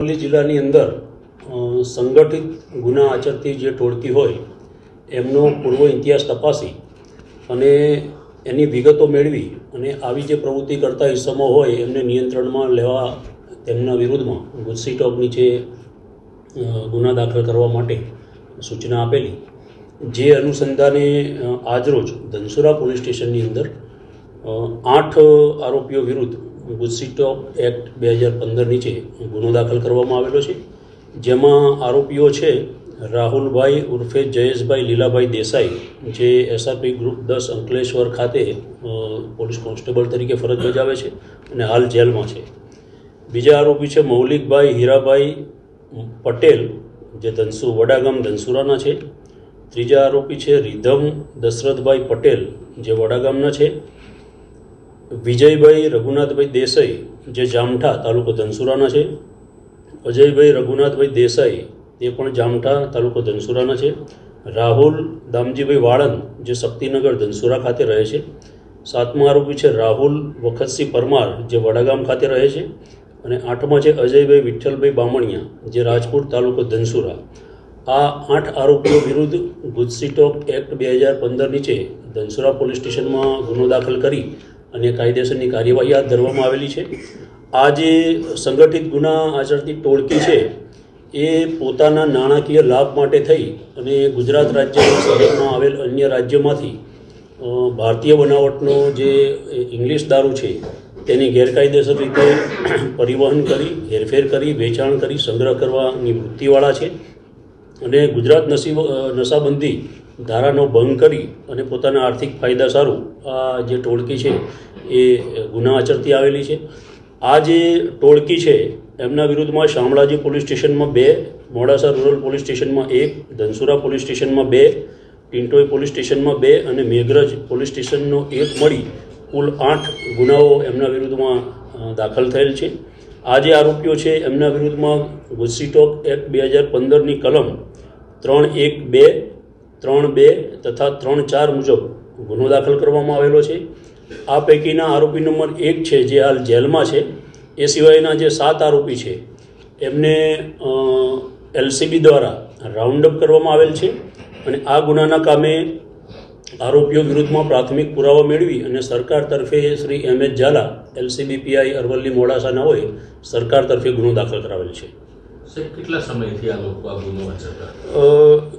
અરવલ્લી જિલ્લાની અંદર સંગઠિત ગુના આચરતી જે ટોળકી હોય એમનો પૂર્વ ઇતિહાસ તપાસી અને એની વિગતો મેળવી અને આવી જે પ્રવૃત્તિ કરતા ઇસમો હોય એમને નિયંત્રણમાં લેવા તેમના વિરુદ્ધમાં ગુજસીટોક નીચે ગુના દાખલ કરવા માટે સૂચના આપેલી, જે અનુસંધાને આજરોજ ધનસુરા પોલીસ સ્ટેશનની અંદર 8 આરોપીઓ વિરુદ્ધ ગુજસીટોક એક્ટ 2015 નીચે ગુનો દાખલ કરવામાં આવેલો છે. જેમાં આરોપીઓ છે રાહુલભાઈ ઉર્ફે જયેશભાઈ લીલાભાઈ દેસાઈ, જે એસઆરપી ગ્રુપ 10 અંકલેશ્વર ખાતે પોલીસ કોન્સ્ટેબલ તરીકે ફરજ બજાવે છે અને હાલ જેલમાં છે. બીજા આરોપી છે મૌલિકભાઈ હીરાભાઈ પટેલ, જે વડાગામ ધનસુરાના છે. ત્રીજા આરોપી છે રીધમ દશરથભાઈ પટેલ, જે વડાગામના છે. વિજયભાઈ રઘુનાથભાઈ દેસાઈ, જે જામઠા તાલુકો ધનસુરાના છે. અજયભાઈ રઘુનાથભાઈ દેસાઈ, તે પણ જામઠા તાલુકો ધનસુરાના છે. રાહુલ દામજીભાઈ વાળંદ, જે શક્તિનગર ધનસુરા ખાતે રહે છે. સાતમા આરોપી છે રાહુલ વખતસિંહ પરમાર, જે વડાગામ ખાતે રહે છે. અને આઠમા છે અજયભાઈ વિઠ્ઠલભાઈ બામણિયા, જે રાજપુર તાલુકો ધનસુરા. આ 8 આરોપીઓ વિરુદ્ધ ગુજસીટોક એક્ટ 2015 નીચે ધનસુરા પોલીસ સ્ટેશનમાં ગુનો દાખલ કરી અને કાયદેસરની કાર્યવાહી હાથ ધરવામાં આવેલી છે. આ જે સંગઠિત ગુના આચરતી ટોળકી છે એ પોતાના નાણાકીય લાભ માટે થઈ અને ગુજરાત રાજ્યના શહેરમાં આવેલ અન્ય રાજ્યોમાંથી ભારતીય બનાવટનો જે ઇંગ્લિશ દારૂ છે તેની ગેરકાયદેસર રીતે પરિવહન કરી, હેરફેર કરી, વેચાણ કરી, સંગ્રહ કરવાની વૃત્તિવાળા છે. અને ગુજરાત નશાબંધી ધારાનો ભંગ કરી અને પોતાના આર્થિક ફાયદા સારું આ જે ટોળકી છે એ ગુના આચરતી આવેલી છે. આ જે ટોળકી છે એમના વિરુદ્ધમાં શામળાજી પોલીસ સ્ટેશનમાં 2, મોડાસા રૂરલ પોલીસ સ્ટેશનમાં 1, ધનસુરા પોલીસ સ્ટેશનમાં 2, ટિન્ટોઈ પોલીસ સ્ટેશનમાં 2 અને મેઘરજ પોલીસ સ્ટેશનનો 1 મળી કુલ 8 ગુનાઓ એમના વિરુદ્ધમાં દાખલ થયેલ છે. આ જે આરોપીઓ છે એમના વિરુદ્ધમાં ગુજસીટોક એક્ટ 2015ની કલમ 3(1)(2), 3(2) તથા 3(4) મુજબ ગુનો દાખલ કરવામાં આવેલો છે. આ પૈકીના આરોપી નંબર 1 છે, જે હાલ જેલમાં છે. એ સિવાયના જે 7 આરોપી છે એમને એલસીબી દ્વારા રાઉન્ડ અપ કરવામાં આવેલ છે. અને આ ગુનાના કામે આરોપીઓ વિરુદ્ધમાં પ્રાથમિક પુરાવા મેળવી અને સરકાર તરફે Shri M.H. Zala, LCB PI Aravalli મોડાસાના હોય, સરકાર તરફે ગુનો દાખલ કરાવેલ છે. કેટલા સમયથી આ લોકો આ ગુનો આચરતા?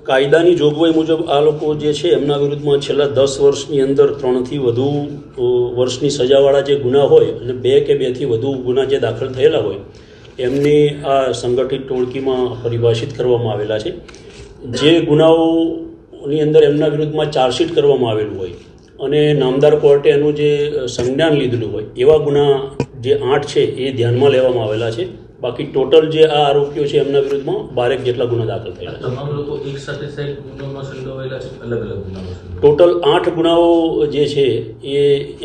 કાયદાની જોગવાઈ મુજબ આ લોકો જે છે એમના વિરુદ્ધમાં છેલ્લા 10 વર્ષની અંદર 3 થી વધુ વર્ષની સજાવાળા જે ગુના હોય અને 2 કે 2 થી વધુ ગુના જે દાખલ થયેલા હોય એમની આ સંગઠિત ટોળકીમાં પરિભાષિત કરવામાં આવેલા છે. જે ગુનાઓની અંદર એમના વિરુદ્ધમાં ચાર્જશીટ કરવામાં આવેલું હોય અને નામદાર કોર્ટે એનું જે સંજ્ઞાન લીધેલું હોય એવા ગુના જે 8 છે એ ધ્યાનમાં લેવામાં આવેલા છે. બાકી ટોટલ જે આ આરોપીઓ છે એમના વિરુદ્ધમાં 12 જેટલા ગુના દાખલ થયેલા છે. તમામ લોકો એક સાથે સાહેબ ગુનામાં સંડોવાયેલા છે, અલગ અલગ ગુનામાં? ટોટલ 8 ગુનાઓ જે છે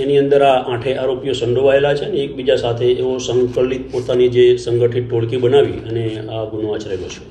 એની અંદર આ 8 આરોપીઓ સંડોવાયેલા છે અને એકબીજા સાથે એવો સંકલિત પોતાની જે સંગઠિત ટોળકી બનાવી અને આ ગુનો આચરેલો છે.